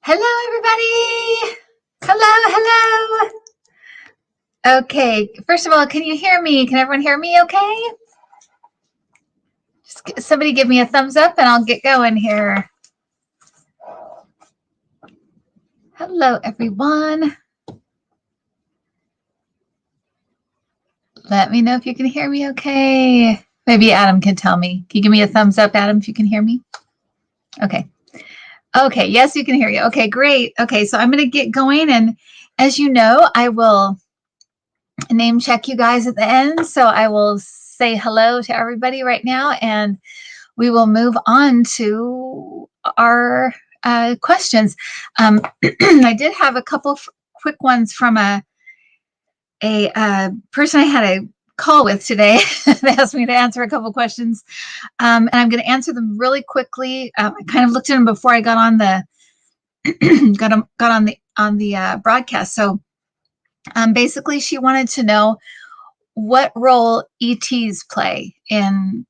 Hello, everybody. Hello, hello. Okay, first of all, can you hear me? Can everyone hear me okay? Just somebody give me a thumbs up and I'll get going here. Hello, everyone. Let me know if you can hear me okay. Maybe Adam can tell me. Can you give me a thumbs up, Adam, if you can hear me? Okay. Okay, yes, you can hear you. Okay, great. Okay, so I'm going to get going. And as you know, I will name check you guys at the end. So I will say hello to everybody right now, and we will move on to our questions. I did have a couple of quick ones from a person I had a call with today that asked me to answer a couple questions, and I'm going to answer them really quickly. I kind of looked at them before I got on the got on the broadcast. So basically, she wanted to know what role ETs play in,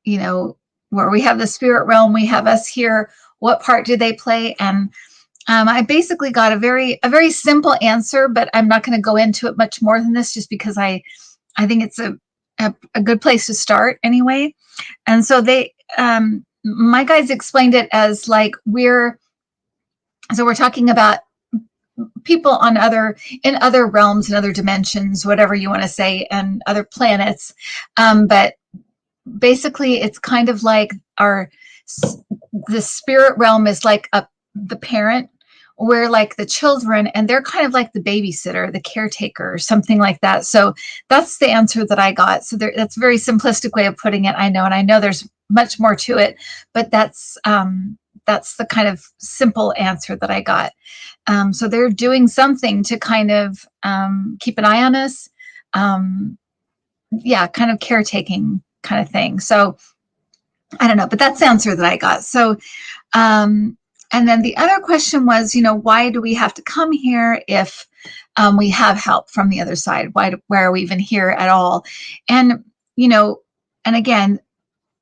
you know, where we have the spirit realm, we have us here. What part do they play? And I basically got a very simple answer, but I'm not going to go into it much more than this, just because I think it's a good place to start anyway. And so they, my guides explained it as like we're talking about people on in other realms and other dimensions, whatever you want to say, and other planets. But basically, it's kind of like the spirit realm is like the parent. We're like the children, and they're kind of like the babysitter, the caretaker, something like that. So that's the answer that I got. So that's a very simplistic way of putting it. I know, and I know there's much more to it, but that's the kind of simple answer that I got. So they're doing something to kind of keep an eye on us. Yeah, kind of caretaking kind of thing. So I don't know, but that's the answer that I got. So, and then the other question was, why do we have to come here if we have help from the other side? Why are we even here at all? And, and again,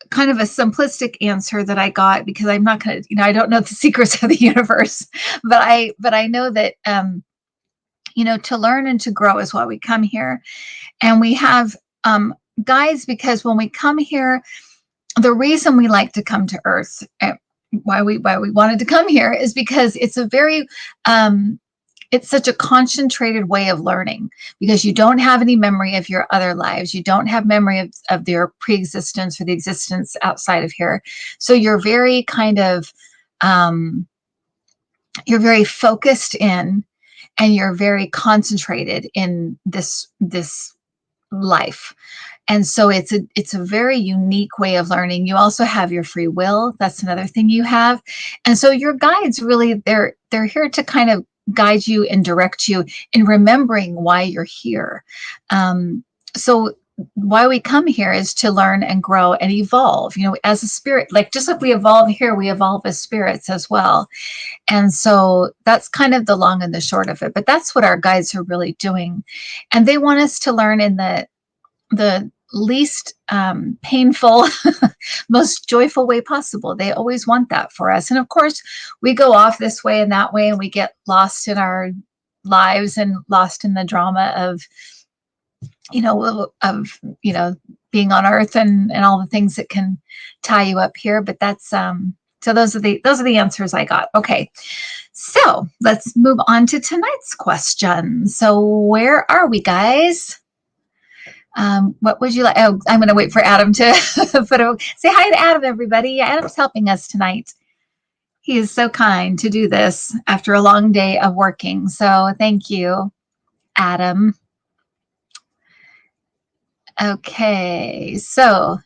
kind of a simplistic answer that I got, because I'm not going to, I don't know the secrets of the universe, but I know that, to learn and to grow is why we come here. And we have guides, because when we come here, the reason we like to come to Earth, why we wanted to come here, is because it's a very it's such a concentrated way of learning, because you don't have any memory of your other lives. You don't have memory of your pre-existence or the existence outside of here. So you're very kind of, you're very focused in, and you're very concentrated in this life. And so it's a very unique way of learning. You also have your free will. That's another thing you have. And so your guides really, they're here to kind of guide you and direct you in remembering why you're here. So why we come here is to learn and grow and evolve, as a spirit. Like, just like we evolve here, we evolve as spirits as well. And so that's kind of the long and the short of it. But that's what our guides are really doing. And they want us to learn in the least painful, most joyful way possible. They always want that for us. And of course, we go off this way and that way, and we get lost in our lives and lost in the drama of being on Earth and all the things that can tie you up here. But that's so those are the answers I got. Okay, so let's move on to tonight's question. So where are we, guys? What would you like? Oh, I'm going to wait for Adam to say hi to Adam, everybody. Adam's helping us tonight. He is so kind to do this after a long day of working. So thank you, Adam. Okay, so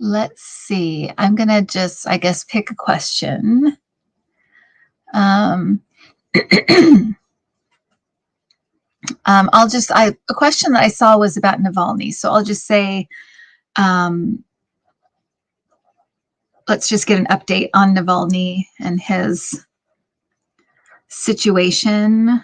let's see. I'm going to just, I guess, pick a question. A question that I saw was about Navalny. So I'll just say, let's just get an update on Navalny and his situation.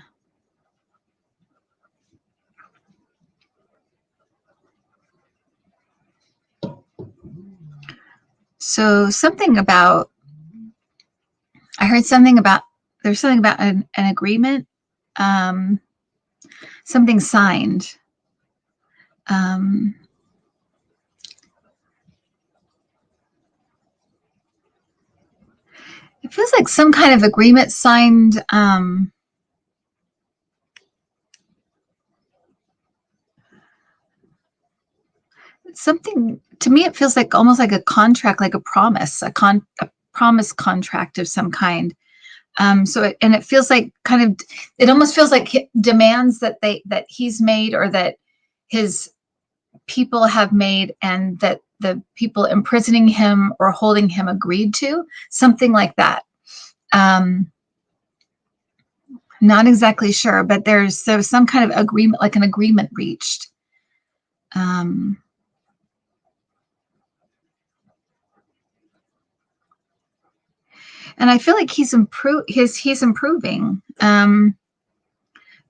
So something about, I heard something about, there's something about an agreement, something signed. It feels like some kind of agreement signed. Something to me, it feels like almost like a contract, like a promise, a promise contract of some kind. So it feels like kind of, it almost feels like demands that he's made, or that his people have made, and that the people imprisoning him or holding him agreed to, something like that. Not exactly sure, but there's some kind of agreement, like an agreement reached. And I feel like he's improving. But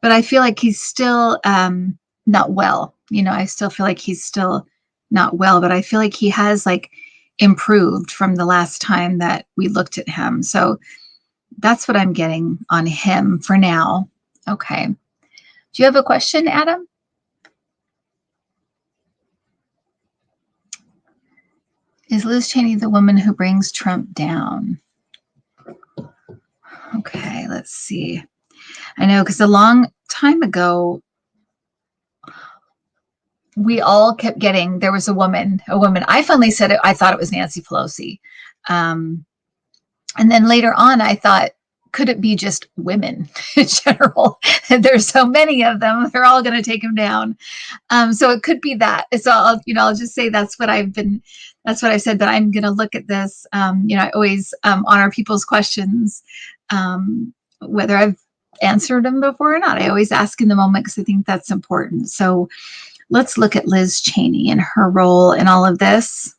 I feel like he's still not well. I still feel like he's still not well, but I feel like he has like improved from the last time that we looked at him. So that's what I'm getting on him for now. Okay. Do you have a question, Adam? Is Liz Cheney the woman who brings Trump down? Okay, let's see. I know, because a long time ago, we all kept getting, there was a woman. I finally said it, I thought it was Nancy Pelosi. And then later on, I thought, could it be just women in general? There's so many of them, they're all going to take him down. So it could be that. So I'll just say that's what I've said, but I'm going to look at this. I always honor people's questions, whether I've answered them before or not. I always ask in the moment because I think that's important. So let's look at Liz Cheney and her role in all of this.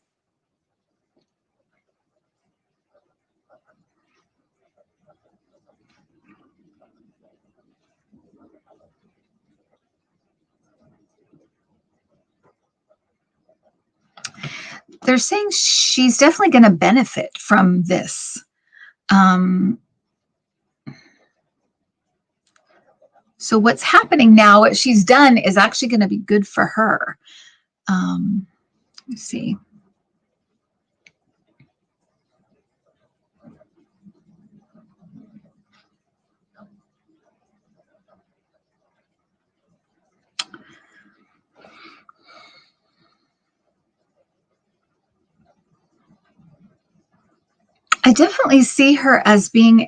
They're saying she's definitely going to benefit from this. So what's happening now, what she's done, is actually going to be good for her. Let's see. I definitely see her as being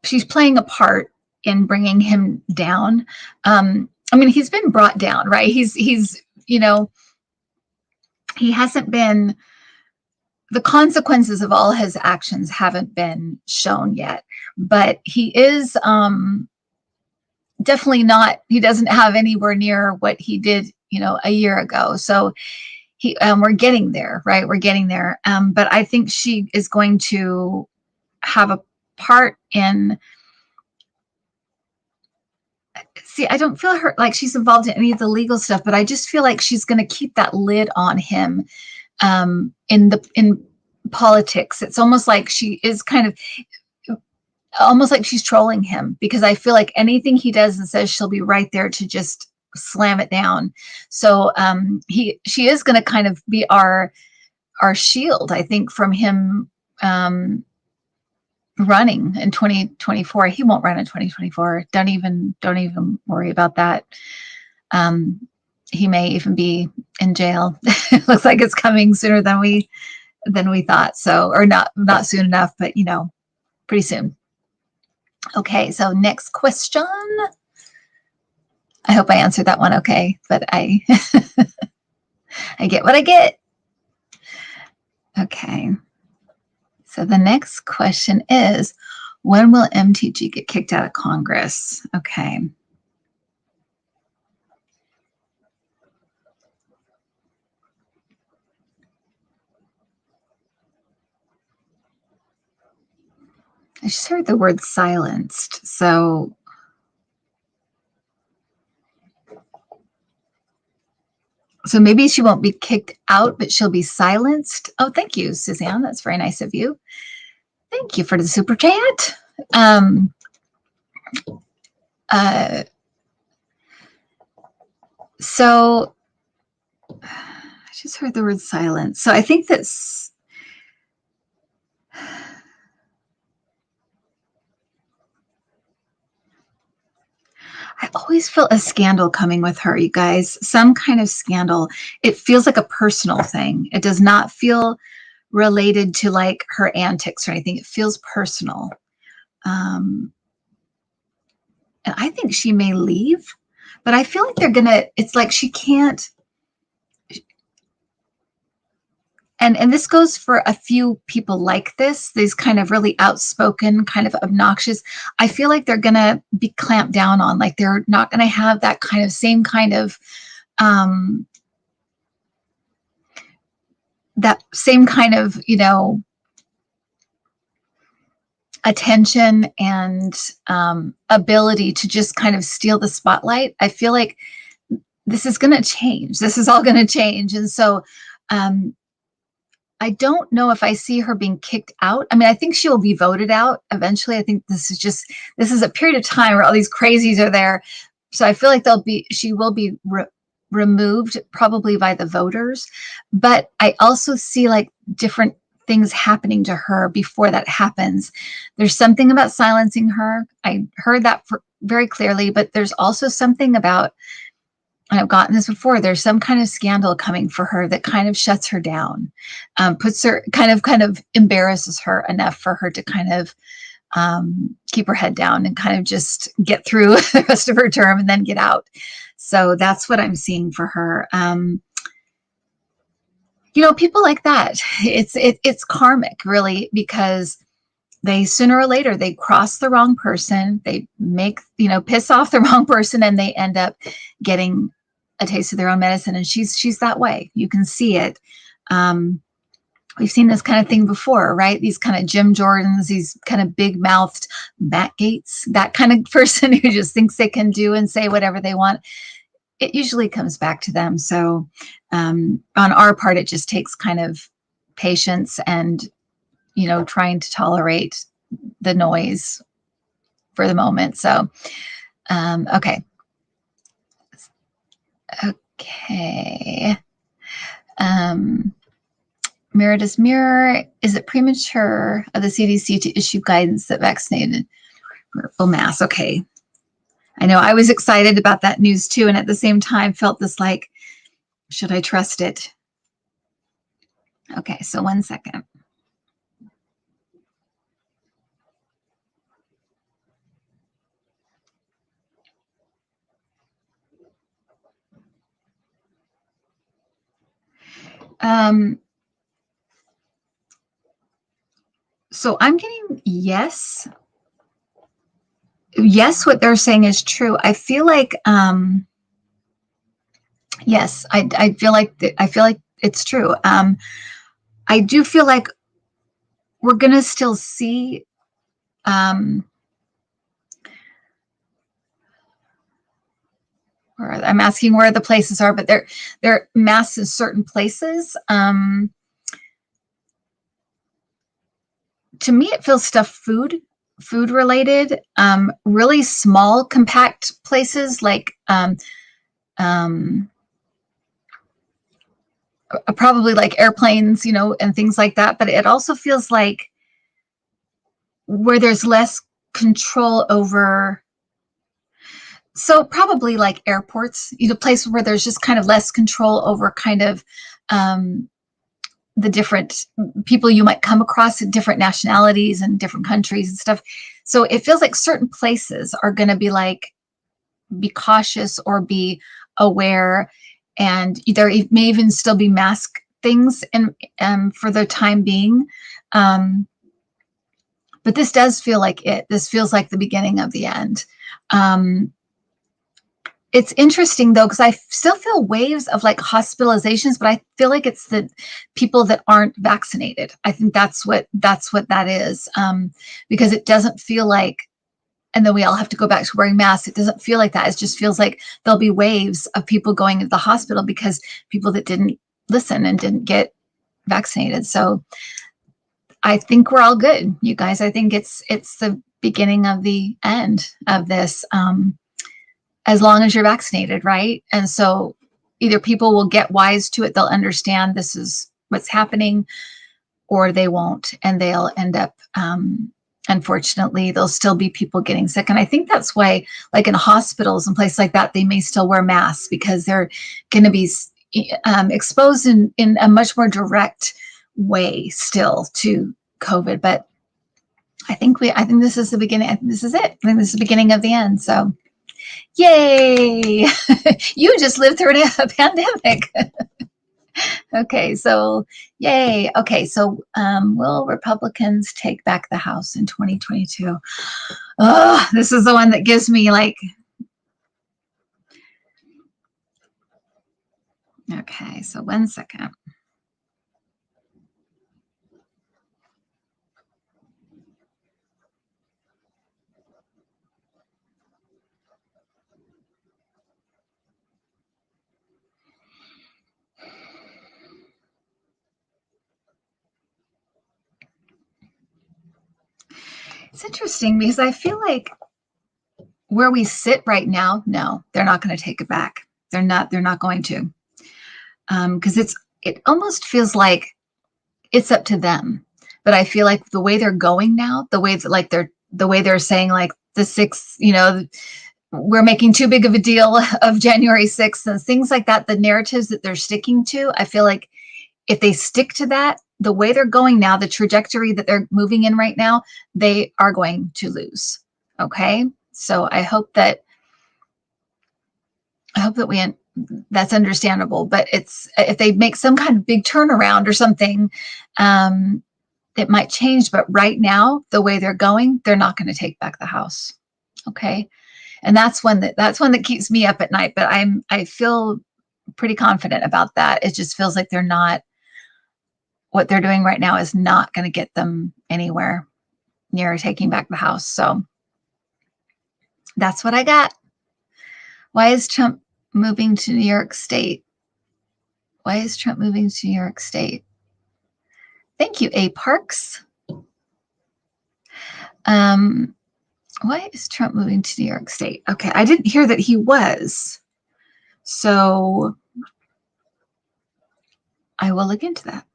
she's playing a part in bringing him down. I mean, he's been brought down, right? He's he hasn't been, the consequences of all his actions haven't been shown yet, but he is definitely not, he doesn't have anywhere near what he did, a year ago. So we're getting there, right? We're getting there. But I think she is going to have a part in, see, I don't feel her like she's involved in any of the legal stuff, but I just feel like she's going to keep that lid on him in politics. It's almost like she is kind of, almost like she's trolling him, because I feel like anything he does and says, she'll be right there to just slam it down. So she is going to kind of be our shield, I think, from him running in 2024. He won't run in 2024. Don't even worry about that. He may even be in jail. It looks like it's coming sooner than we thought. So, or not soon enough, but pretty soon. Okay, so next question. I hope I answered that one okay, but I I get what I get. Okay. So the next question is, when will MTG get kicked out of Congress? Okay. I just heard the word silenced. So So maybe she won't be kicked out, but she'll be silenced. Oh, thank you, Suzanne. That's very nice of you. Thank you for the super chat. So I just heard the word silence. So I think that's, I always feel a scandal coming with her, you guys, some kind of scandal. It feels like a personal thing. It does not feel related to like her antics or anything. It feels personal. And I think she may leave, but I feel like they're gonna, it's like she can't, and this goes for a few people like this, these kind of really outspoken, kind of obnoxious. I feel like they're gonna be clamped down on, like they're not gonna have that kind of same kind of that same kind of, you know, attention and ability to just kind of steal the spotlight. I feel like this is going to change. This is all going to change. And so I don't know if I see her being kicked out. I mean, I think she will be voted out eventually. I think this is a period of time where all these crazies are there. So I feel like she will be removed probably by the voters. But I also see like different things happening to her before that happens. There's something about silencing her. I heard that very clearly, but there's also something about, and I've gotten this before, there's some kind of scandal coming for her that kind of shuts her down, puts her kind of embarrasses her enough for her to kind of keep her head down and kind of just get through the rest of her term and then get out. So that's what I'm seeing for her. You know, people like that, it's karmic, really, because they sooner or later they cross the wrong person, they make, you know, piss off the wrong person, and they end up getting a taste of their own medicine. And she's that way. You can see it. We've seen this kind of thing before, right? These kind of Jim Jordans, these kind of big mouthed Matt Gaetz, that kind of person who just thinks they can do and say whatever they want. It usually comes back to them. So on our part, it just takes kind of patience and, you know, trying to tolerate the noise for the moment. So, okay. Okay. Meredith Mirror, is it premature of the CDC to issue guidance that vaccinated were full mass? Okay. I know I was excited about that news too, and at the same time felt this like, should I trust it? Okay, so 1 second. So I'm getting yes. Yes, what they're saying is true. I feel like yes, I feel like it's true. I do feel like we're gonna still see I'm asking where the places are, but they're mass in certain places. To me, it feels stuff food related, really small, compact places like probably like airplanes, you know, and things like that. But it also feels like where there's less control over. So probably like airports, you know, places where there's just kind of less control over kind of the different people you might come across in different nationalities and different countries and stuff. So it feels like certain places are going to be like, be cautious or be aware, and there may even still be mask things in for the time being. But this does feel like it. This feels like the beginning of the end. It's interesting though, because I still feel waves of like hospitalizations, but I feel like it's the people that aren't vaccinated. I think that's what that is, because it doesn't feel like and then we all have to go back to wearing masks. It doesn't feel like that. It just feels like there'll be waves of people going to the hospital because people that didn't listen and didn't get vaccinated. So I think we're all good, you guys. I think it's the beginning of the end of this, as long as you're vaccinated, right? And so either people will get wise to it, they'll understand this is what's happening, or they won't, and they'll end up, unfortunately, there'll still be people getting sick. And I think that's why, like in hospitals and places like that, they may still wear masks, because they're going to be exposed in a much more direct way still to COVID. But I think this is the beginning. I think this is it. I think this is the beginning of the end. So yay. You just lived through a pandemic. Okay, so yay. Okay, so will Republicans take back the House in 2022? Oh, this is the one that gives me like, okay, so 1 second. It's interesting because I feel like where we sit right now, no, they're not going to take it back. They're not going to, because it almost feels like it's up to them. But I feel like the way they're going now, the way they're saying like the 6th, we're making too big of a deal of January 6th and things like that, the narratives that they're sticking to, I feel like if they stick to that, the way they're going now, the trajectory that they're moving in right now, they are going to lose. Okay. So I hope that that's understandable, but if they make some kind of big turnaround or something, it might change. But right now, the way they're going, they're not going to take back the House. Okay. And that's one that keeps me up at night, but I feel pretty confident about that. It just feels like what they're doing right now is not going to get them anywhere near taking back the House. So that's what I got. Why is Trump moving to New York State? Why is Trump moving to New York State? Thank you, A. Parks. Why is Trump moving to New York State? Okay, I didn't hear that he was. So I will look into that.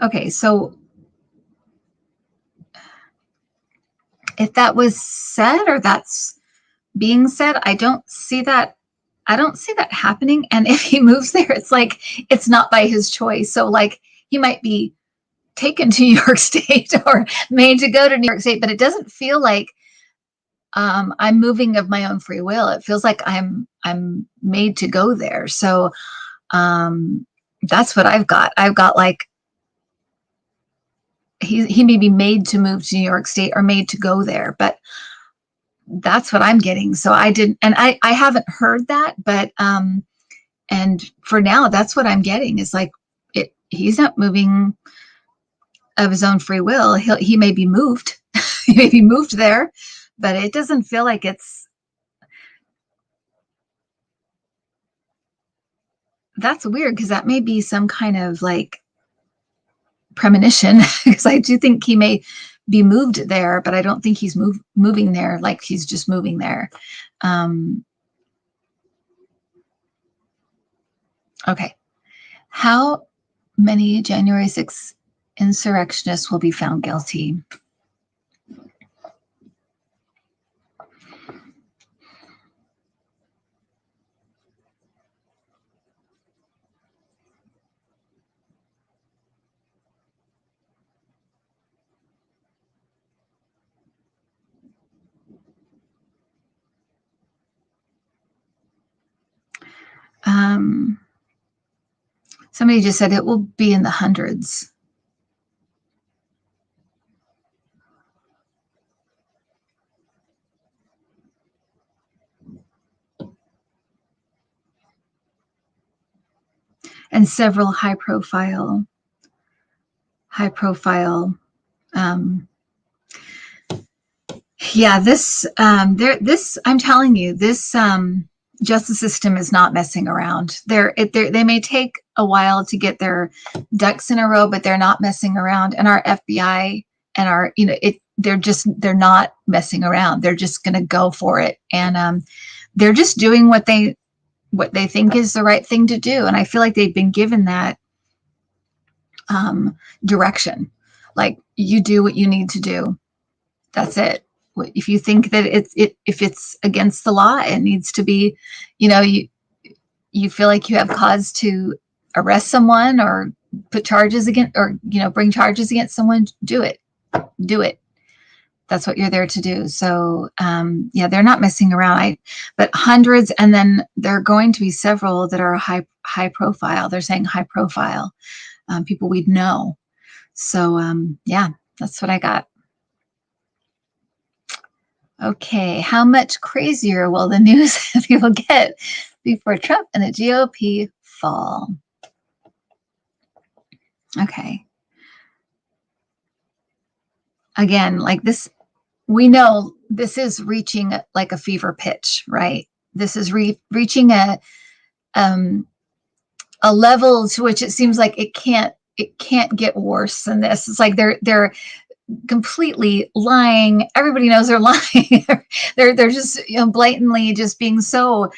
Okay, so if that was said or that's being said, I don't see that happening. And if he moves there, it's like it's not by his choice. So like he might be taken to New York State or made to go to New York State, but it doesn't feel like I'm moving of my own free will. It feels like I'm made to go there. So that's what I've got. I've got like he may be made to move to New York State or made to go there, but that's what I'm getting. So I didn't, and I haven't heard that, but and for now, that's what I'm getting is like he's not moving of his own free will. He may be moved, he may be moved there, but it doesn't feel like that's weird, because that may be some kind of like premonition, because I do think he may be moved there, but I don't think he's moving there like he's just moving there. Okay. How many January 6th insurrectionists will be found guilty? Somebody just said it will be in the hundreds. And several high profile, yeah, this, I'm telling you, this, justice system is not messing around. They may take a while to get their ducks in a row, but they're not messing around. And our FBI and our, they're not messing around. They're just going to go for it. And, they're just doing what they think is the right thing to do. And I feel like they've been given that, direction. Like, you do what you need to do. That's it. If you think that if it's against the law, it needs to be, you feel like you have cause to arrest someone or put charges against, or, bring charges against someone, do it. That's what you're there to do. So, yeah, they're not messing around. But hundreds, and then there are going to be several that are high profile. They're saying high profile, people we'd know. So, yeah, that's what I got. Okay, how much crazier will the news people get before Trump and the GOP fall? Okay. Again, like this, we know this is reaching like a fever pitch, right? This is reaching a level to which it seems like it can't get worse than this. It's like they're completely lying. Everybody knows they're lying. they're just, blatantly just being so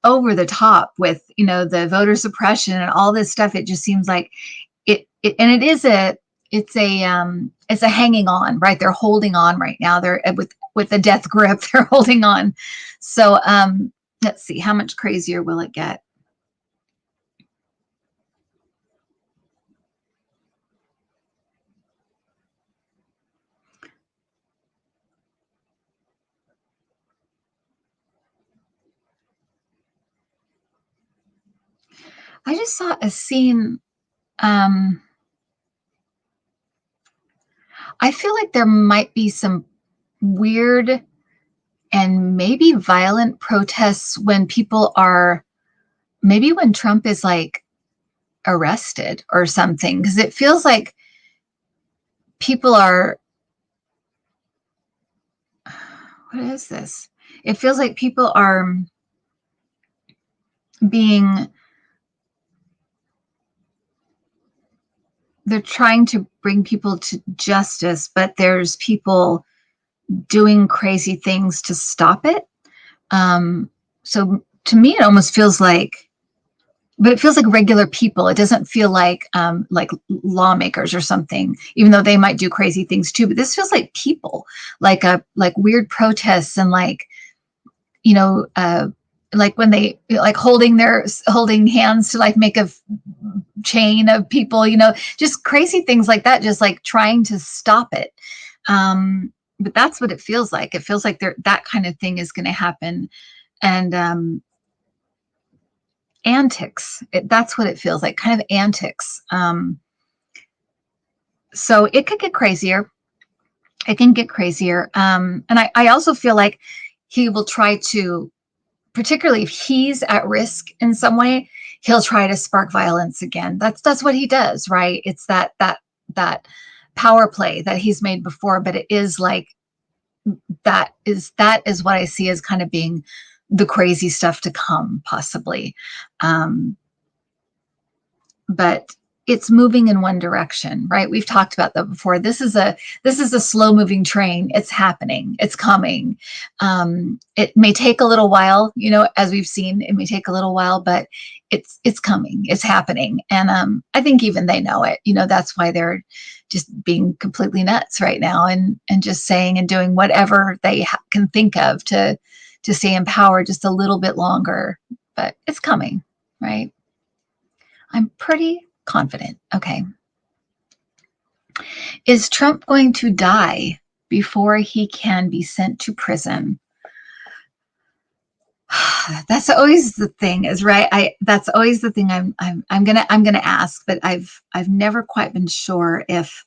over the top with, the voter suppression and all this stuff. It just seems like it and it is it's a hanging on, right? They're holding on right now. They're with the death grip. They're holding on. So let's see, how much crazier will it get? I just saw a scene. I feel like there might be some weird and maybe violent protests when when Trump is like arrested or something, because it feels like people are, what is this? It feels like people are they're trying to bring people to justice, but there's people doing crazy things to stop it. So to me, it almost feels like, but it feels like regular people. It doesn't feel like lawmakers or something, even though they might do crazy things too. But this feels like people, like weird protests and like when they like holding hands to like make a chain of people, just crazy things like that, just like trying to stop it. But that's what it feels like. It feels like that kind of thing is going to happen. And antics, that's what it feels like, kind of antics. So it could get crazier. It can get crazier. And I also feel like he will try to, particularly if he's at risk in some way, he'll try to spark violence again. That's what he does, right? It's that power play that he's made before, but it is like that is what I see as kind of being the crazy stuff to come, possibly. But it's moving in one direction, right? We've talked about that before. This is a slow moving train. It's happening. It's coming. It may take a little while, as we've seen, it may take a little while, but it's coming. It's happening. And I think even they know it. That's why they're just being completely nuts right now and just saying and doing whatever they can think of to stay in power just a little bit longer. But it's coming, right? I'm pretty confident. Okay. Is Trump going to die before he can be sent to prison? That's always the thing, is right. That's always the thing I'm gonna ask, but I've never quite been sure if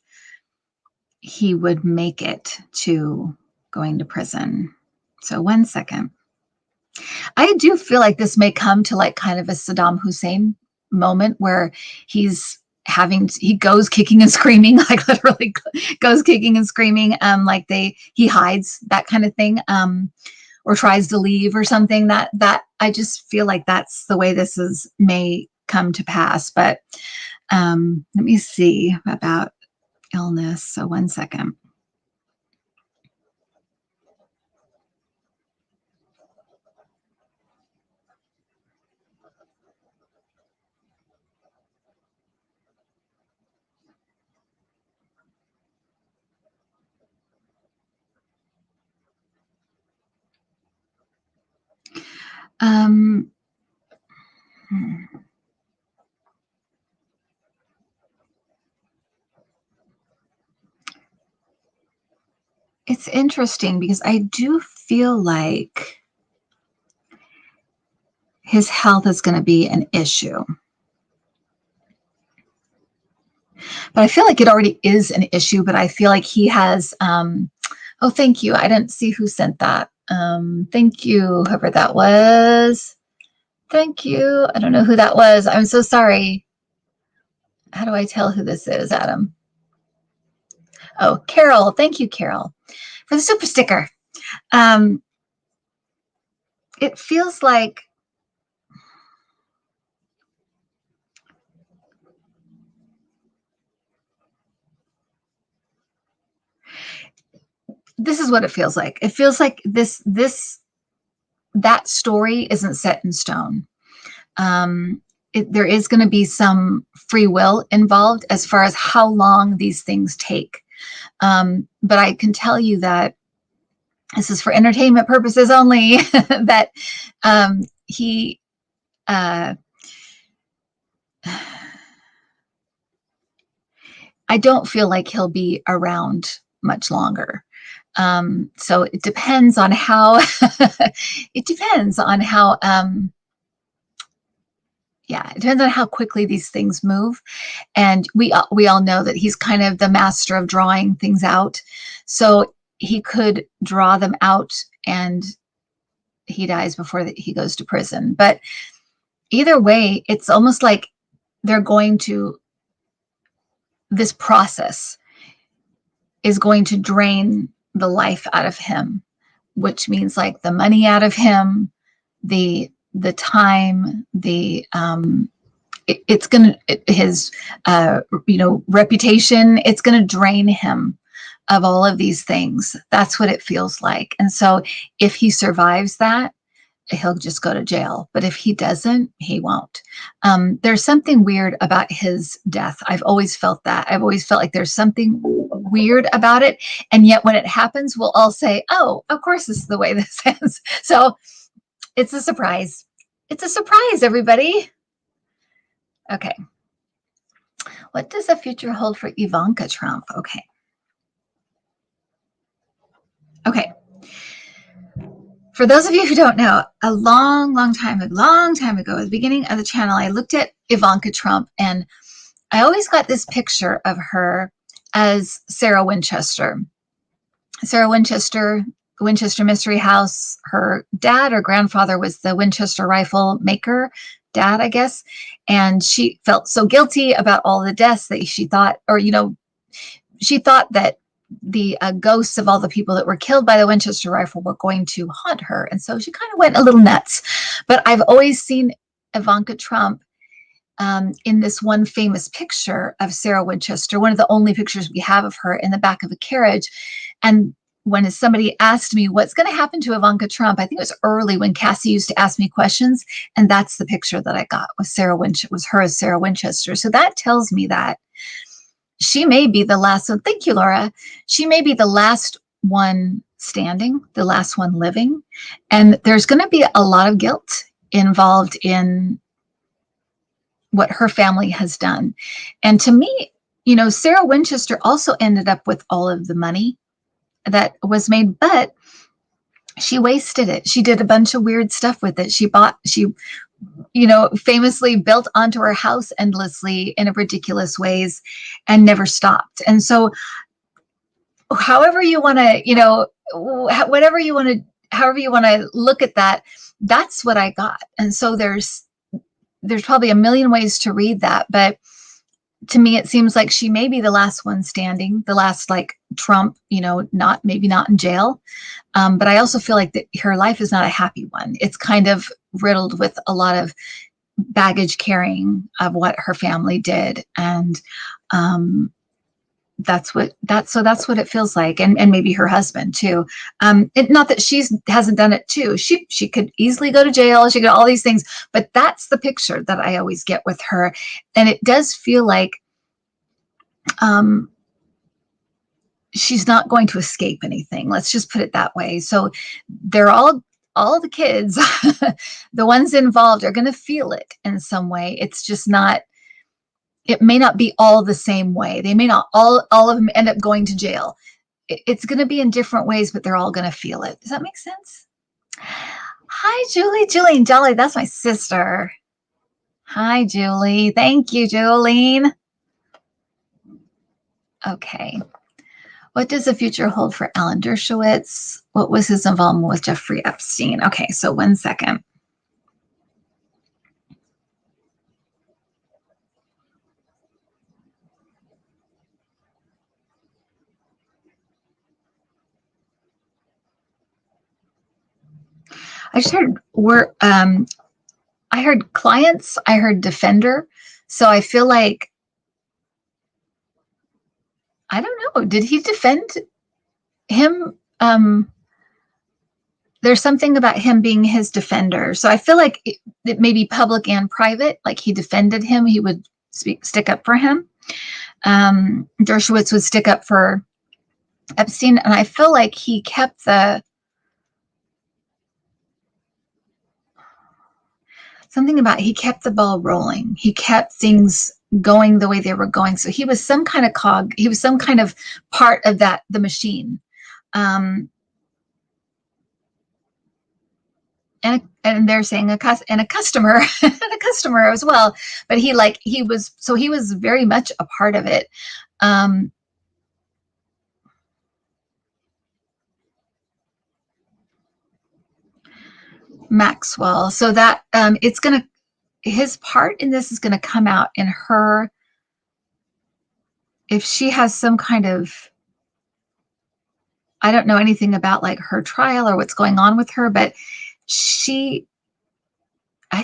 he would make it to going to prison. So 1 second. I do feel like this may come to like kind of a Saddam Hussein moment where he goes kicking and screaming, like literally goes kicking and screaming, like he hides, that kind of thing, or tries to leave or something. That I just feel like that's the way this may come to pass. But let me see about illness. So 1 second. It's interesting because I do feel like his health is going to be an issue. But I feel like it already is an issue, but I feel like he has, oh, thank you. I didn't see who sent that. Thank you, whoever that was. Thank you. I don't know who that was. I'm so sorry. How do I tell who this is, Adam? Oh, Carol. Thank you, Carol, for the super sticker. It feels like this is what it feels like. It feels like that story isn't set in stone. There is going to be some free will involved as far as how long these things take. But I can tell you that this is for entertainment purposes only, that he I don't feel like he'll be around much longer. So it depends on how it depends on how it depends on how quickly these things move. And we all know that he's kind of the master of drawing things out. So he could draw them out and he dies before he goes to prison. But either way, it's almost like this process is going to drain the life out of him, which means like the money out of him, the time, it's going to, his, reputation, it's going to drain him of all of these things. That's what it feels like. And so if he survives that, he'll just go to jail. But if he doesn't, he won't. There's something weird about his death. I've always felt that. I've always felt like there's something weird about it. And yet when it happens, we'll all say, oh, of course, this is the way this ends. So it's a surprise. It's a surprise, everybody. Okay. What does the future hold for Ivanka Trump? Okay. Okay. For those of you who don't know, a long time ago, at the beginning of the channel, I looked at Ivanka Trump and I always got this picture of her as Sarah Winchester. Sarah Winchester, the Winchester Mystery House, her dad or grandfather was the Winchester rifle maker, dad, I guess. And she felt so guilty about all the deaths that she thought, she thought that the ghosts of all the people that were killed by the Winchester rifle were going to haunt her. And so she kind of went a little nuts. But I've always seen Ivanka Trump in this one famous picture of Sarah Winchester, one of the only pictures we have of her, in the back of a carriage. And when somebody asked me what's going to happen to Ivanka Trump, I think it was early when Cassie used to ask me questions, and that's the picture that I got with Sarah Winchester, was her as Sarah Winchester. So that tells me that she may be the last one. Thank you, Laura. She may be the last one standing, the last one living. And there's going to be a lot of guilt involved in what her family has done. And to me, Sarah Winchester also ended up with all of the money that was made. But she wasted it. She did a bunch of weird stuff with it. She famously built onto her house endlessly in ridiculous ways and never stopped. And so however you want to, whatever you want to, however you want to look at that, that's what I got. And so there's probably a million ways to read that, but to me, it seems like she may be the last one standing, the last like Trump, maybe not in jail. But I also feel like that her life is not a happy one. It's kind of riddled with a lot of baggage carrying of what her family did. And that's what it feels like. And maybe her husband too. Not that hasn't done it too. She could easily go to jail. She could all these things, but that's the picture that I always get with her. And it does feel like, she's not going to escape anything. Let's just put it that way. So they're all the kids, the ones involved are going to feel it in some way. It's just not, it may not be all the same way. They may not all of them end up going to jail. It's going to be in different ways, but they're all going to feel it. Does that make sense? Hi, Julie. Julie and Jolly, that's my sister. Hi, Julie. Thank you, Jolene. Okay. What does the future hold for Alan Dershowitz? What was his involvement with Jeffrey Epstein? Okay, so 1 second. I just heard I heard clients, I heard defender. So I feel like, I don't know, did he defend him? There's something about him being his defender. So I feel like it may be public and private, like he defended him, he would stick up for him. Dershowitz would stick up for Epstein, and I feel like he kept he kept the ball rolling. He kept things going the way they were going. So he was some kind of cog. He was some kind of part of the machine. And they're saying a customer, a customer as well. But he was very much a part of it. Maxwell. So that his part in this is going to come out in her, if she has some kind of, I don't know anything about like her trial or what's going on with her, but I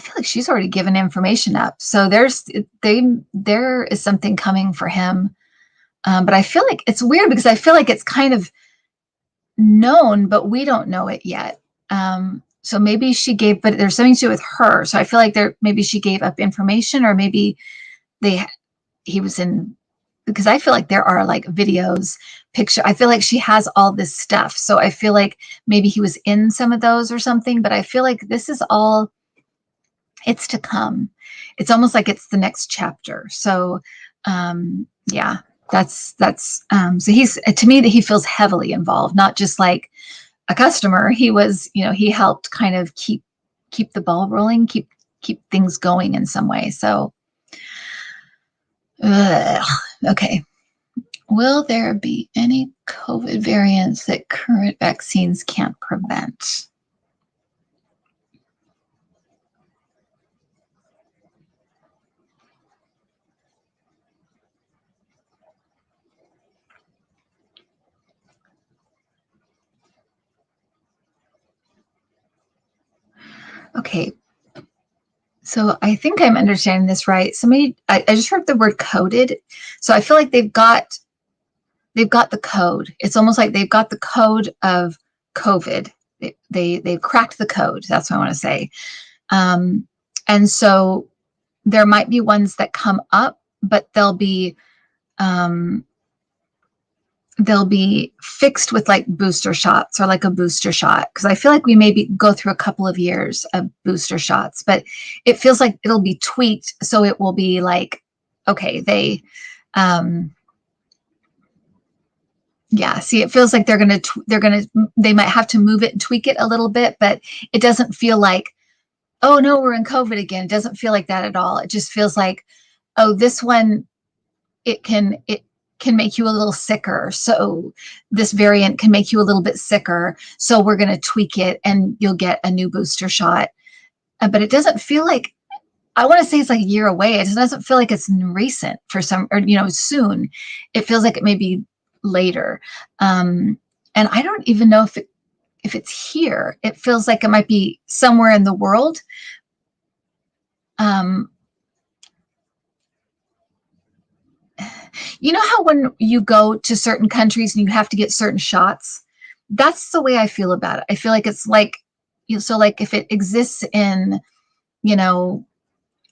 feel like she's already given information up. So there is something coming for him. But I feel like it's weird because I feel like it's kind of known, but we don't know it yet. So maybe but there's something to do with her. So I feel like maybe she gave up information, or maybe he was in, because I feel like there are like videos, I feel like she has all this stuff. So I feel like maybe he was in some of those or something, but I feel like this is all, it's to come. It's almost like it's the next chapter. So, yeah, that's, so he's, to me, that he feels heavily involved, not just like a customer. He was, he helped kind of keep the ball rolling, keep things going in some way. So, okay. Will there be any COVID variants that current vaccines can't prevent? Okay. So I think I'm understanding this right. I just heard the word coded. So I feel like they've got the code. It's almost like they've got the code of COVID. They've cracked the code. That's what I want to say. And so there might be ones that come up, but they'll be fixed with like booster shots, or like a booster shot. Because I feel like we maybe go through a couple of years of booster shots, but it feels like it'll be tweaked. So it will be like, okay, Yeah, see, it feels like they might have to move it and tweak it a little bit, but it doesn't feel like, oh no, we're in COVID again. It doesn't feel like that at all. It just feels like, oh, this one, it can make you a little sicker. So this variant can make you a little bit sicker. So we're going to tweak it and you'll get a new booster shot. But it doesn't feel like, I want to say it's like a year away. It doesn't feel like it's recent for some, or, soon. It feels like it may be later. And I don't even know if it's here. It feels like it might be somewhere in the world. You know how when you go to certain countries and you have to get certain shots? That's the way I feel about it. I feel like it's like, so like if it exists in, you know,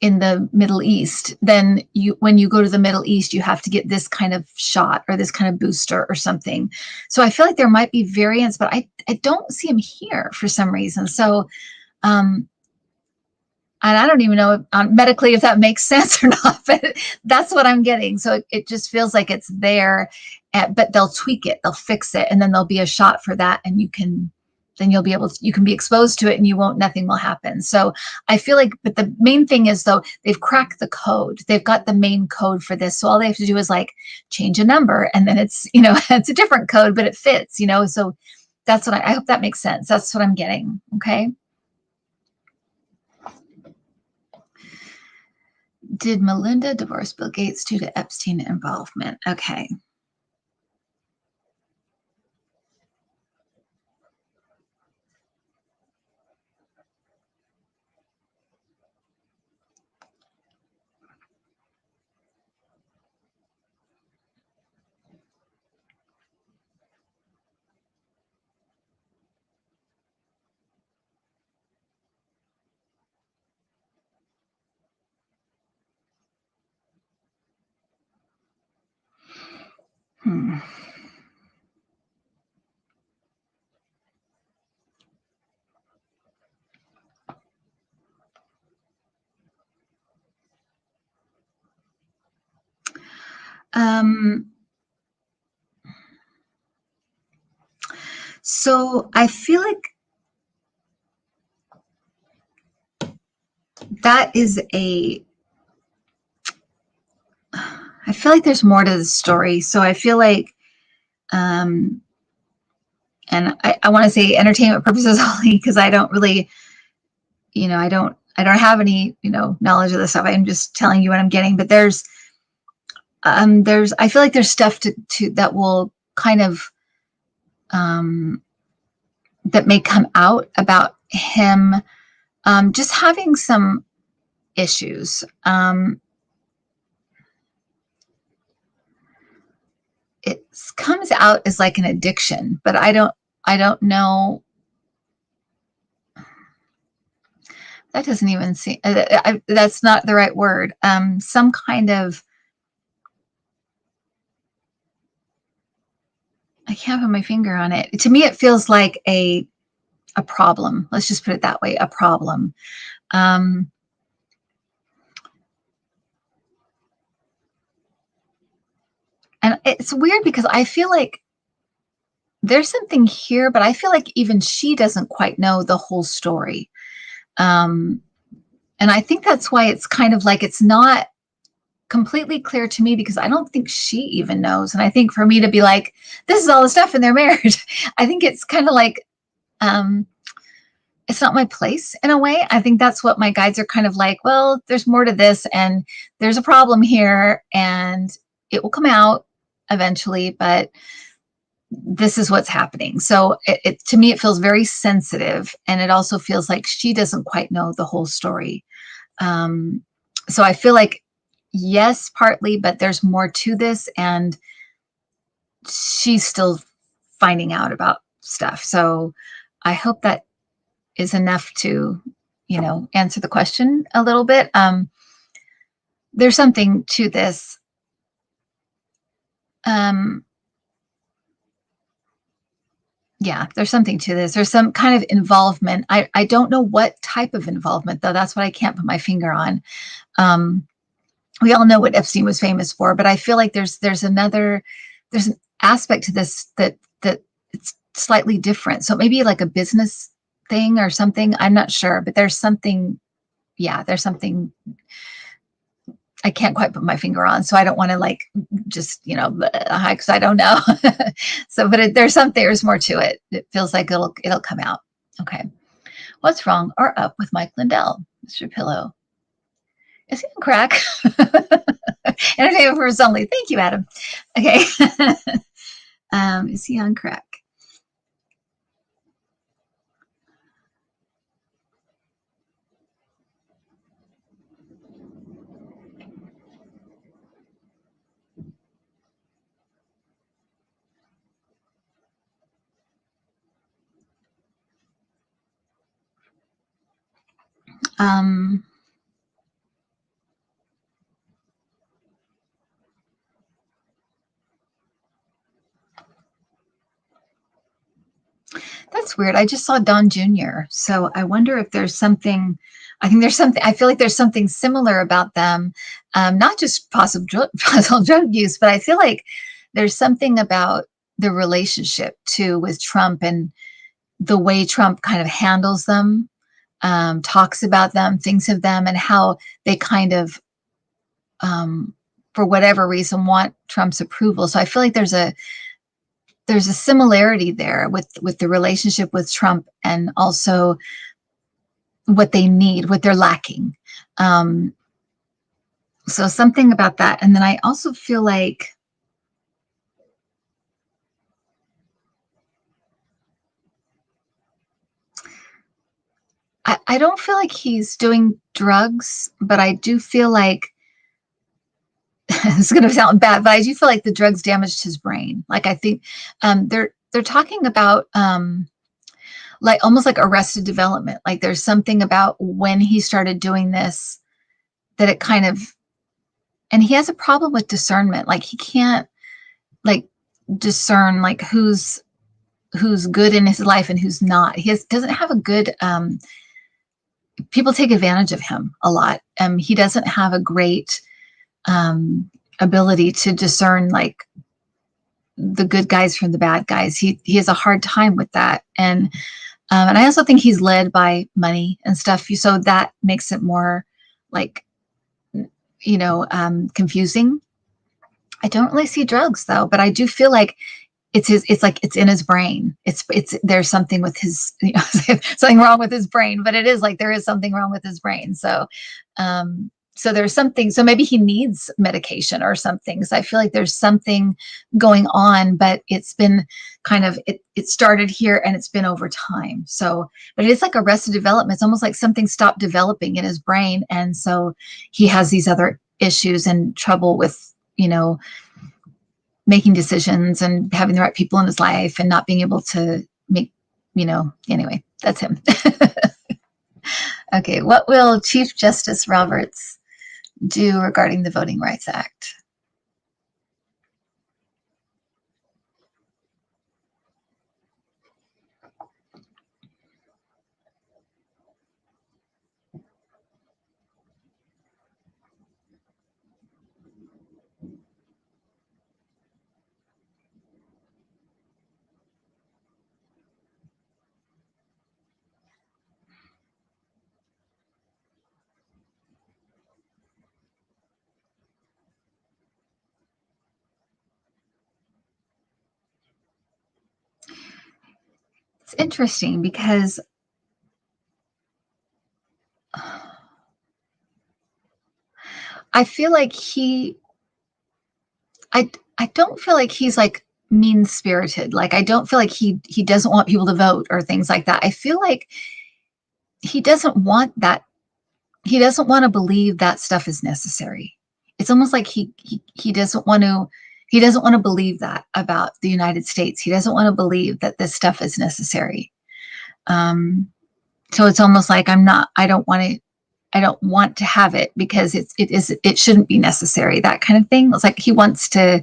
in the Middle East, then when you go to the Middle East, you have to get this kind of shot or this kind of booster or something. So I feel like there might be variants, but I don't see them here for some reason. So, and I don't even know medically if that makes sense or not, but that's what I'm getting. So it just feels like it's there, but they'll tweak it, they'll fix it, and then there'll be a shot for that, and you can be exposed to it, and nothing will happen. So I feel like, but the main thing is though, they've cracked the code. They've got the main code for this. So all they have to do is like change a number, and then it's, it's a different code, but it fits, so that's what I hope that makes sense. That's what I'm getting. Okay. Did Melinda divorce Bill Gates due to Epstein involvement? Okay. So I feel like that is I feel like there's more to the story. So I feel like, and I want to say entertainment purposes only, because I don't really, I don't have any, knowledge of this stuff. I'm just telling you what I'm getting, but I feel like there's stuff to that will kind of, that may come out about him, just having some issues. It comes out as like an addiction, but I don't know. That doesn't even seem, that's not the right word. Some kind of, I can't put my finger on it. To me, it feels like a problem. Let's just put it that way, a problem. And it's weird because I feel like there's something here, but I feel like even she doesn't quite know the whole story. And I think that's why it's kind of like, it's not completely clear to me, because I don't think she even knows. And I think for me to be like, this is all the stuff in their marriage, I think it's kind of like, it's not my place in a way. I think that's what my guides are kind of like, well, there's more to this, and there's a problem here, and it will come out eventually, but this is what's happening. So to me, it feels very sensitive, and it also feels like she doesn't quite know the whole story. So I feel like, yes, partly, but there's more to this, and she's still finding out about stuff. So I hope that is enough to, answer the question a little bit. There's something to this. Yeah, there's something to this. There's some kind of involvement. I don't know what type of involvement, though. That's what I can't put my finger on. We all know what Epstein was famous for, but I feel like there's aspect to this that it's slightly different. So maybe like a business thing or something. I'm not sure, but there's something. Yeah, there's something I can't quite put my finger on. So I don't want to like just because I don't know. So, but there's more to it. It feels like it'll come out. Okay, what's wrong or up with Mike Lindell, Mr. Pillow? Is he on crack? Entertainment for only. Thank you, Adam. Okay. Is he on crack? That's weird. I just saw Don Jr. So I wonder if there's something. I think there's something. I feel like there's something similar about them, not just possible drug use, but I feel like there's something about the relationship too with Trump and the way Trump kind of handles them, talks about them, thinks of them, and how they kind of, for whatever reason, want Trump's approval. So I feel like there's a similarity there with the relationship with Trump and also what they need, what they're lacking. So something about that. And then I also feel like I don't feel like he's doing drugs, but I do feel like it's going to sound bad, but I do feel like the drugs damaged his brain. Like I think they're talking about like almost like arrested development. Like there's something about when he started doing this that it kind of, and he has a problem with discernment. Like he can't like discern like who's good in his life and who's not. Doesn't have a good people take advantage of him a lot. He doesn't have a great ability to discern like the good guys from the bad guys. He has a hard time with that. And I also think he's led by money and stuff. So that makes it more like, confusing. I don't really see drugs though, but I do feel like it's like it's in his brain. There's something with his, something wrong with his brain, but it is like there is something wrong with his brain. So, so there's something, so maybe he needs medication or something. So I feel like there's something going on, but it's been kind of, it started here and it's been over time. So, but it's like arrested development. It's almost like something stopped developing in his brain. And so he has these other issues and trouble with, making decisions and having the right people in his life and not being able to make, anyway, that's him. Okay. What will Chief Justice Roberts do regarding the Voting Rights Act? It's interesting because I feel like I don't feel like he's like mean spirited. Like I don't feel like he doesn't want people to vote or things like that. I feel like he doesn't want that. He doesn't want to believe that stuff is necessary. It's almost like he doesn't want to. He doesn't want to believe that about the United States. He doesn't want to believe that this stuff is necessary. So it's almost like I don't want to have it because it shouldn't be necessary. That kind of thing. It's like he wants to.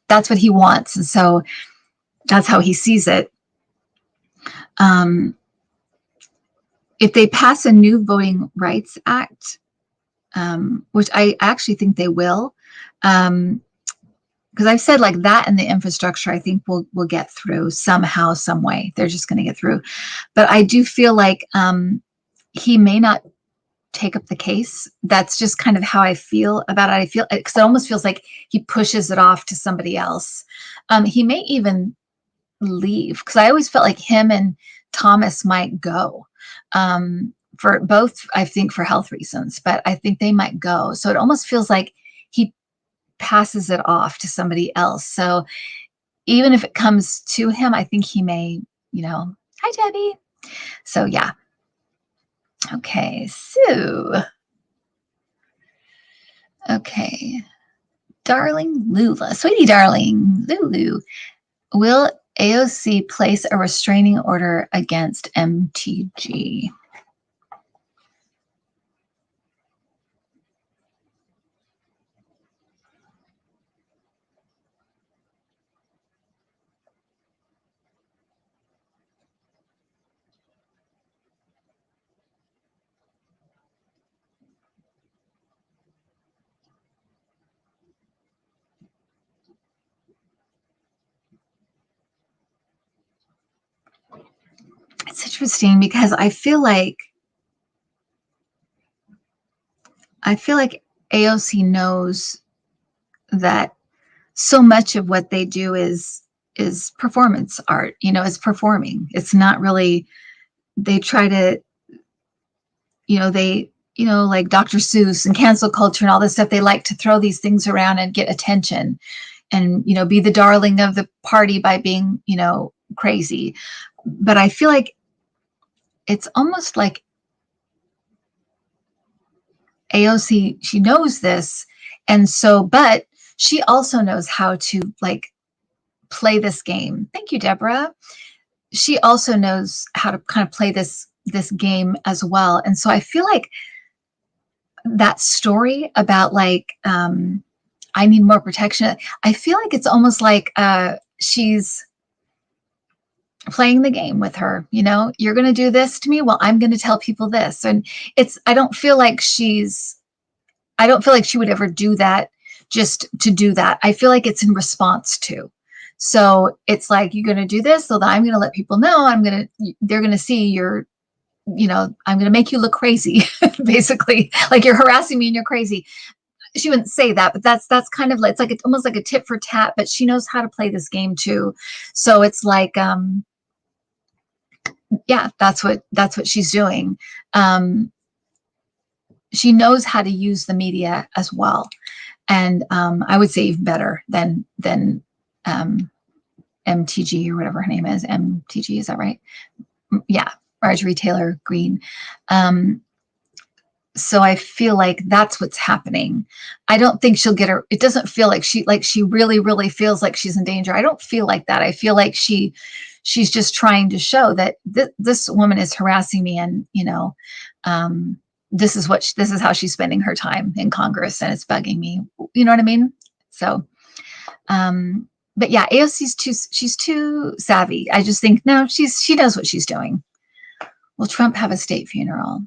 That's what he wants, and so that's how he sees it. If they pass a new Voting Rights Act, which I actually think they will, because I've said like that and the infrastructure, I think we'll get through somehow, some way. They're just going to get through. But I do feel like he may not take up the case. That's just kind of how I feel about it. I feel because it almost feels like he pushes it off to somebody else. He may even leave, because I always felt like him and Thomas might go for both, I think, for health reasons, but I think they might go. So it almost feels like he passes it off to somebody else. So even if it comes to him, I think he may, hi, Debbie. So yeah. Okay, so, okay. Darling Lula, sweetie darling, Lulu, will AOC place a restraining order against MTG? It's interesting because I feel like AOC knows that so much of what they do is performance art, is performing. It's not really, they try to, like Dr. Seuss and cancel culture and all this stuff, they like to throw these things around and get attention and, be the darling of the party by being, crazy. But I feel like it's almost like AOC, she knows this. And so, but she also knows how to like play this game. Thank you, Deborah. She also knows how to kind of play this game as well. And so I feel like that story about like, I need more protection. I feel like it's almost like she's playing the game with her, you're going to do this to me. Well, I'm going to tell people this. And I don't feel like she would ever do that just to do that. I feel like it's in response to. So it's like, you're going to do this so that I'm going to let people know they're going to see you're, I'm going to make you look crazy, basically, like you're harassing me and you're crazy. She wouldn't say that, but that's kind of like, it's almost like a tit for tat, but she knows how to play this game too. So it's like, yeah, that's what she's doing. She knows how to use the media as well. And I would say even better than MTG or whatever her name is. MTG, is that right? Yeah, Marjorie Taylor Greene. So I feel like that's what's happening. I don't think she'll get her. It doesn't feel like she really, really feels like she's in danger. I don't feel like that. I feel like she's just trying to show that this woman is harassing me, and this is how she's spending her time in Congress, and it's bugging me. You know what I mean? So, but yeah, she's too savvy. I just think no, she knows what she's doing. Will Trump have a state funeral?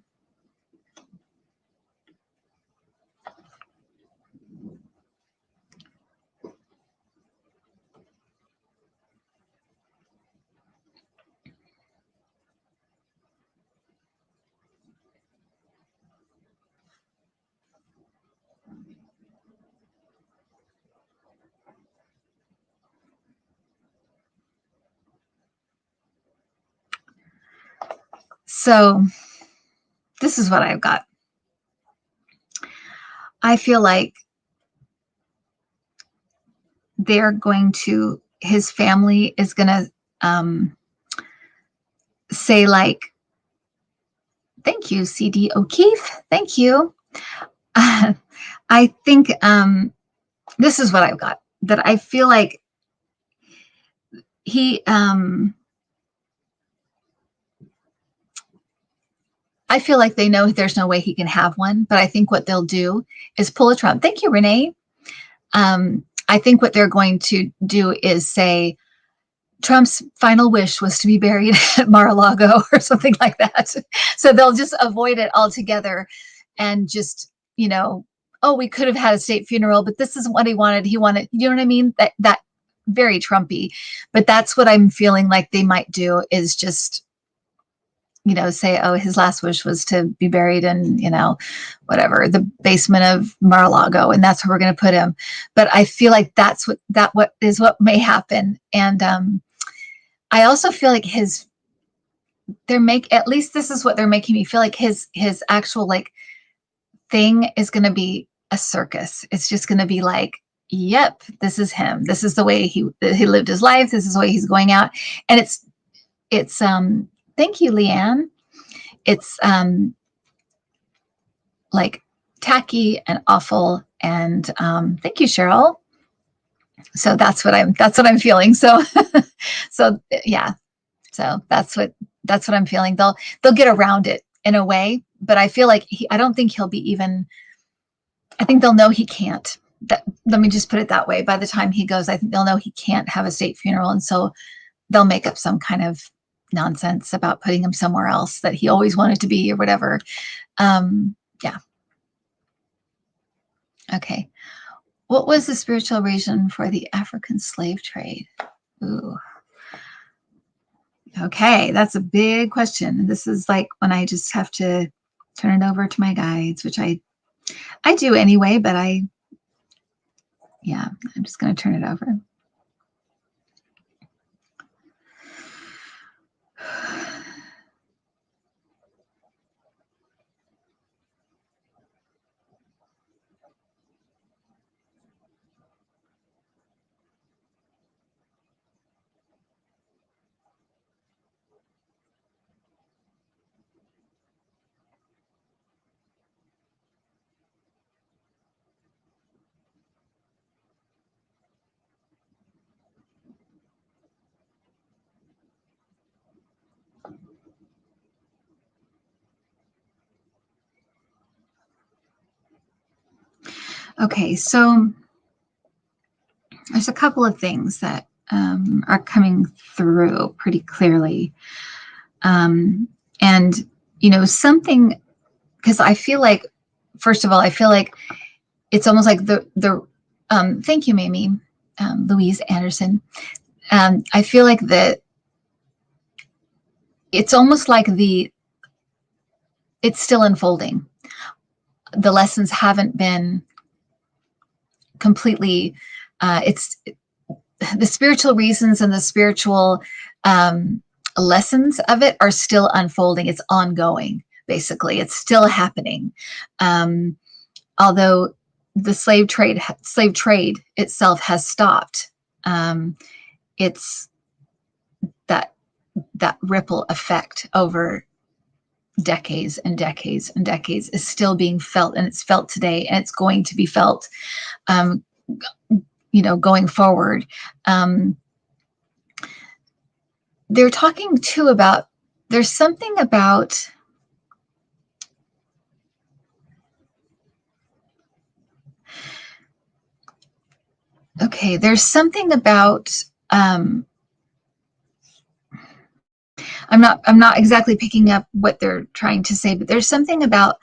So this is what I've got. I feel like his family is going to say like, thank you, CD O'Keefe. Thank you. I think this is what I've got, that I feel like I feel like they know there's no way he can have one, but I think what they'll do is pull a Trump. Thank you, Renee. I think what they're going to do is say Trump's final wish was to be buried at Mar-a-Lago or something like that. So they'll just avoid it altogether and just, oh, we could have had a state funeral, but this isn't what he wanted. He wanted, you know what I mean? That very Trumpy. But that's what I'm feeling like they might do, is just, you know, say, oh, his last wish was to be buried in, you know, whatever, the basement of Mar-a-Lago, and that's where we're going to put him. But I feel like what may happen. And I also feel like at least this is what they're making me feel like, his actual like thing is going to be a circus. It's just going to be like, yep, this is him. This is the way he lived his life. This is the way he's going out. And it's thank you, Leanne. It's like tacky and awful. And thank you, Cheryl. So that's what I'm feeling. So so yeah. So that's what I'm feeling. They'll get around it in a way, but I feel like I don't think he'll be even, I think they'll know he can't. Let me just put it that way. By the time he goes, I think they'll know he can't have a state funeral. And so they'll make up some kind of nonsense about putting him somewhere else that he always wanted to be or whatever. Yeah. Okay. What was the spiritual reason for the African slave trade? Ooh. Okay, that's a big question. This is like when I just have to turn it over to my guides, which I do anyway, but yeah, I'm just going to turn it over. Okay, so there's a couple of things that are coming through pretty clearly. And, you know, something, because I feel like, first of all, I feel like it's almost like thank you, Mamie, Louise Anderson. I feel like it's almost like it's still unfolding. The lessons haven't been completely, it's the spiritual reasons and the spiritual lessons of it are still unfolding. It's ongoing, basically. It's still happening. Although the slave trade itself has stopped. It's that ripple effect over decades and decades and decades is still being felt, and it's felt today, and it's going to be felt, you know, going forward. They're talking too about, there's something about, okay, there's something about, I'm not exactly picking up what they're trying to say, but there's something about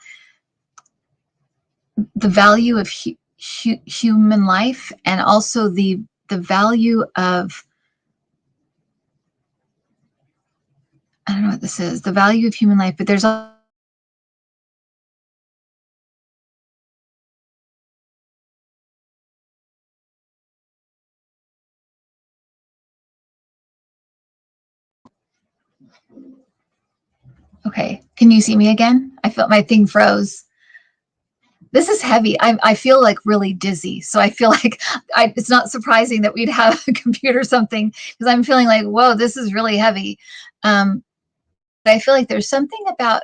the value of human life, and also the value of, I don't know what this is, the value of human life, but there's okay, can you see me again? I felt my thing froze. This is heavy. I feel like really dizzy. So I feel like it's not surprising that we'd have a computer or something, because I'm feeling like, whoa, this is really heavy. But I feel like there's something about,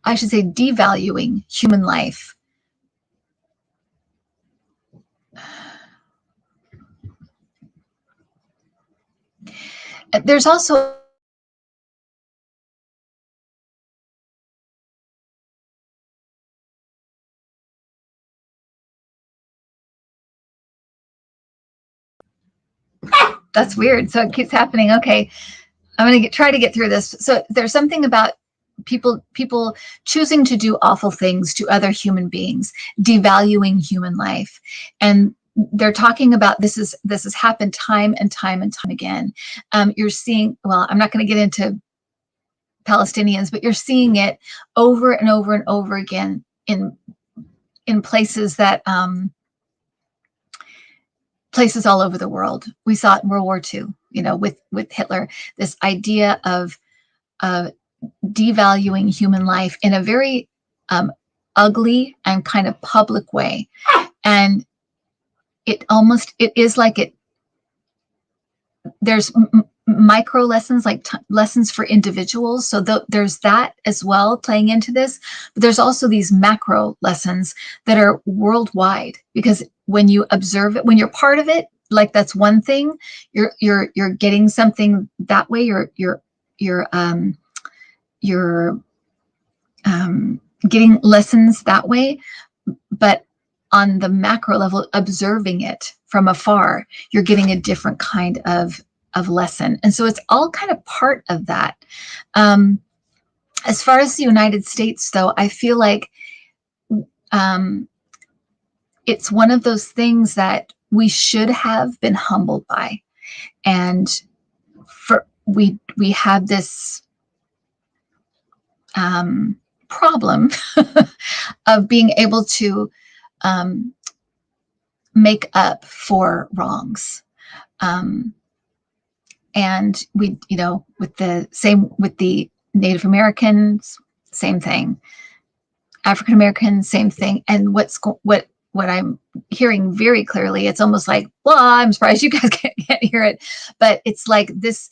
I should say, devaluing human life. There's also, that's weird. So it keeps happening. Okay, I'm going to try to get through this. So there's something about people choosing to do awful things to other human beings, devaluing human life. And they're talking about this has happened time and time and time again. You're seeing, well, I'm not going to get into Palestinians, but you're seeing it over and over and over again in places that places all over the world. We saw it in World War II, with Hitler, this idea of devaluing human life in a very ugly and kind of public way. And it is like there's micro lessons, like lessons for individuals. So there's that as well playing into this, but there's also these macro lessons that are worldwide, because when you observe it, when you're part of it, like that's one thing, you're getting something that way. You're getting lessons that way, but on the macro level, observing it from afar, you're getting a different kind of lesson. And so it's all kind of part of that. As far as the United States, though, I feel like it's one of those things that we should have been humbled by. And we have this problem of being able to make up for wrongs. And we, with the Native Americans, same thing. African Americans, same thing. And what I'm hearing very clearly, it's almost like, well, I'm surprised you guys can't hear it, but it's like this.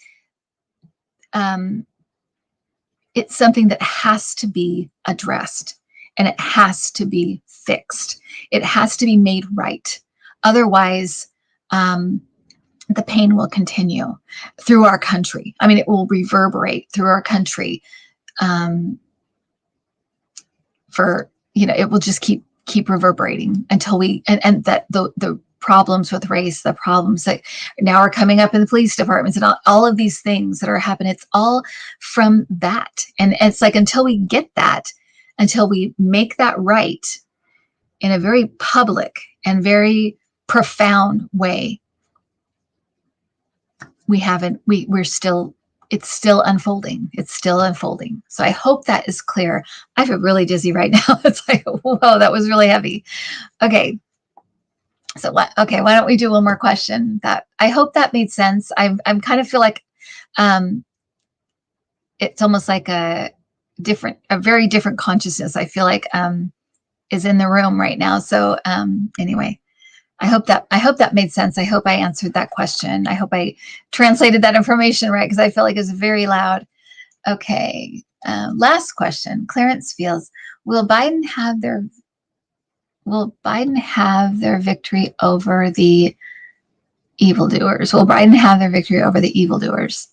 It's something that has to be addressed, and it has to be fixed. It has to be made right. Otherwise, the pain will continue through our country. I mean, it will reverberate through our country. It will just keep reverberating until and that the problems with race, the problems that now are coming up in the police departments, and all of these things that are happening, it's all from that. And it's like, until we get that, until we make that right in a very public and very profound way, it's still unfolding. It's still unfolding. So I hope that is clear. I feel really dizzy right now. It's like, whoa, that was really heavy. Okay. So why don't we do one more question? That, I hope that made sense. I'm kind of feel like it's almost like a very different consciousness, I feel like is in the room right now. So anyway, I hope that made sense. I hope I answered that question. I hope I translated that information right, because I feel like it's very loud. Okay, last question. Clarence Fields, will Biden have their victory over the evildoers? Will Biden have their victory over the evildoers?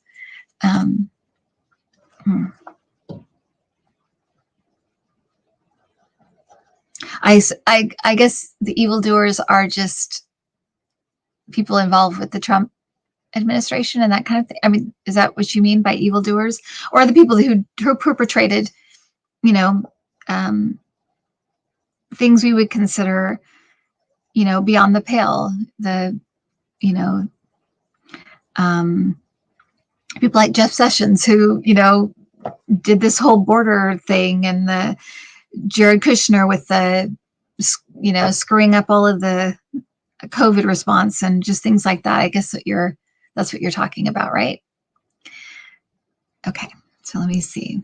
I guess the evildoers are just people involved with the Trump administration and that kind of thing. I mean, is that what you mean by evildoers, or the people who perpetrated, things we would consider, beyond the pale? People like Jeff Sessions, who, did this whole border thing, and the Jared Kushner with the, screwing up all of the COVID response and just things like that. I guess that's what you're talking about, right? Okay, so let me see.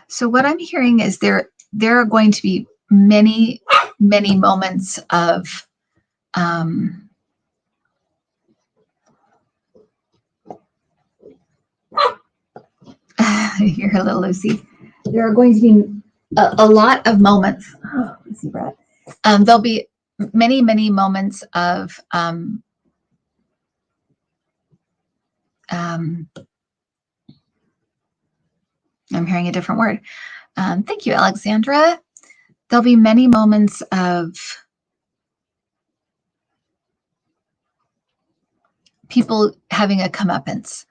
So what I'm hearing is there are going to be many, many moments of You're a little Lucy. There are going to be a lot of moments. Oh, Lucy, Brett. There'll be many, many moments of I'm hearing a different word. Thank you, Alexandra. There'll be many moments of people having a comeuppance,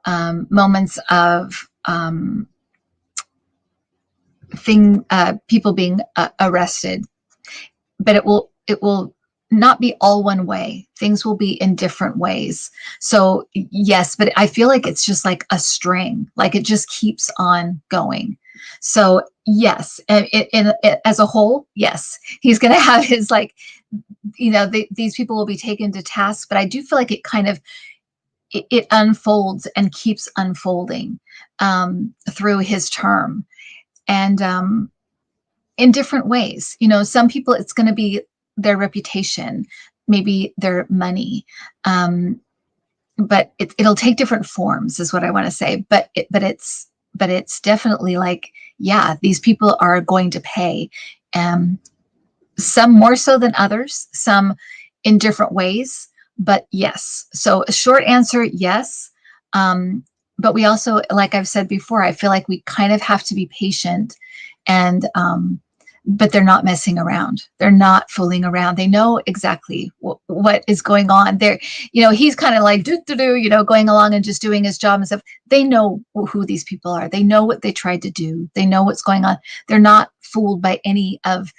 moments of people being arrested, but it will not be all one way. Things will be in different ways. So yes, but I feel like it's just like a string, like it just keeps on going. So yes, as a whole, yes, he's going to have his like, these people will be taken to task, but I do feel like it kind of, it unfolds and keeps unfolding through his term. And in different ways, some people, it's going to be their reputation, maybe their money, but it'll take different forms, is what I want to say. But it's definitely like, yeah, these people are going to pay, some more so than others, some in different ways. But yes, so a short answer, yes. But we also, like I've said before, I feel like we kind of have to be patient, and but they're not messing around. They're not fooling around. They know exactly what is going on. They're, he's kind of like going along and just doing his job and stuff. They know who these people are. They know what they tried to do. They know what's going on. They're not fooled by any of,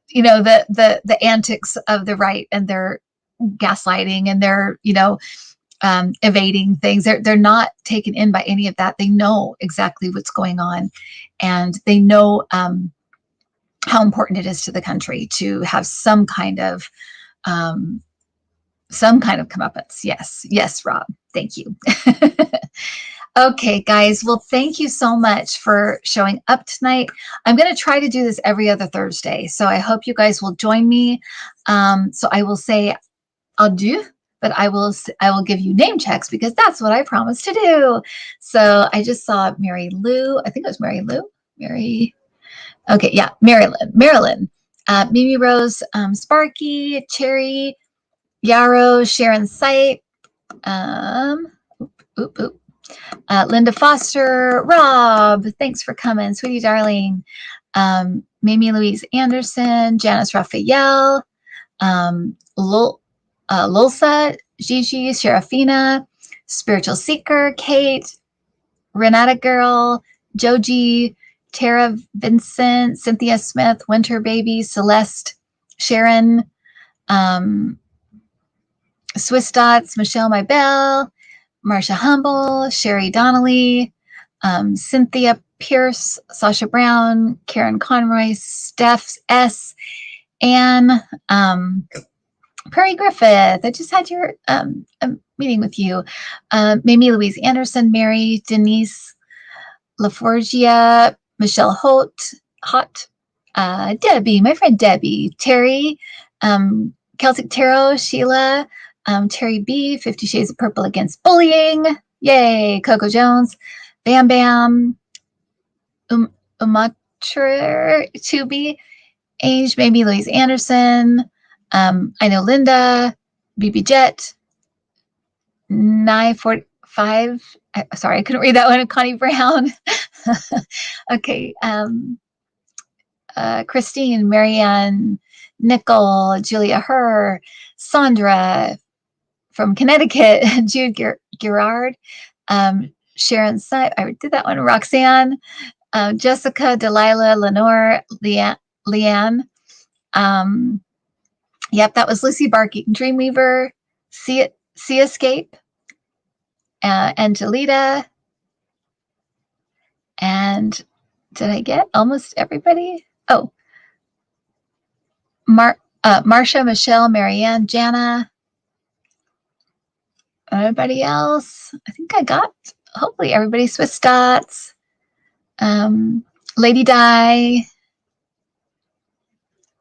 the antics of the right and their gaslighting and their, evading things. They're not taken in by any of that. They know exactly what's going on, and they know how important it is to the country to have some kind of comeuppance. Yes, Rob. Thank you. Okay, guys. Well, thank you so much for showing up tonight. I'm going to try to do this every other Thursday, so I hope you guys will join me. So I will say adieu, but I will give you name checks because that's what I promised to do. So I just saw Mary Lou. I think it was Mary Lou. Okay, yeah, Marilyn, Mimi Rose, Sparky, Cherry, Yarrow, Sharon Sight, Linda Foster, Rob, thanks for coming, sweetie darling, Mamie Louise Anderson, Janice Raphael, Lulsa, Gigi, Sharafina, Spiritual Seeker, Kate, Renata Girl, Joji, Tara Vincent, Cynthia Smith, Winter Baby, Celeste, Sharon, Swiss Dots, Michelle Mybell, Marsha Humble, Sherry Donnelly, Cynthia Pierce, Sasha Brown, Karen Conroy, Steph S, Anne, Perry Griffith. I just had your meeting with you. Mamie Louise Anderson, Mary, Denise LaForgia, Michelle Hot, Debbie, my friend Debbie, Terry, Celtic Tarot, Sheila, Terry B, 50 Shades of Purple Against Bullying, yay, Coco Jones, Bam Bam, Umatra Tubi, Age, Mamie Louise Anderson, I know Linda, BB Jet, 945. Sorry, I couldn't read that one. Connie Brown. Okay. Christine, Marianne, Nicole, Julia Herr, Sandra from Connecticut, Jude Girard, Sharon Sipe, I did that one, Roxanne, Jessica, Delilah, Lenore, Leanne. Yep, that was Lucy Barkey, Dreamweaver, Sea Escape, Angelita, and did I get almost everybody? Oh, Marcia, Michelle, Marianne, Jana, everybody else. I think I got hopefully everybody. Swiss Dots, Lady Di,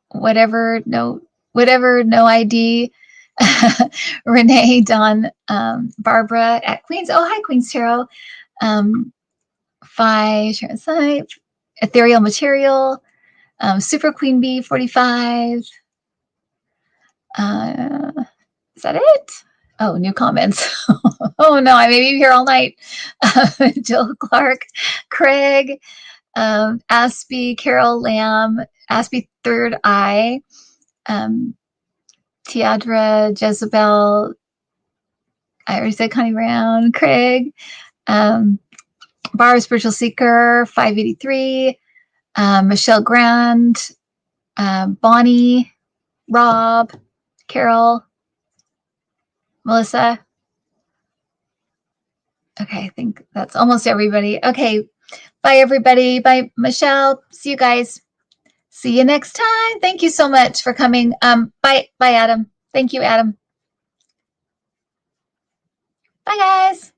whatever, no ID. Renee, Dawn, Barbara at Queens. Oh, hi, Queens Tarot. Phi, Sharon Site, Ethereal Material, Super Queen Bee 45. Is that it? Oh, new comments. Oh no, I may be here all night. Jill Clark, Craig, Aspie, Carol Lamb, Aspie Third Eye, Tiadra, Jezebel, I already said Connie Brown, Craig, Bar Spiritual Seeker, 583, Michelle Grand, Bonnie, Rob, Carol, Melissa. Okay, I think that's almost everybody. Okay, bye everybody. Bye, Michelle. See you guys. See you next time. Thank you so much for coming. Bye, Adam. Thank you, Adam. Bye, guys.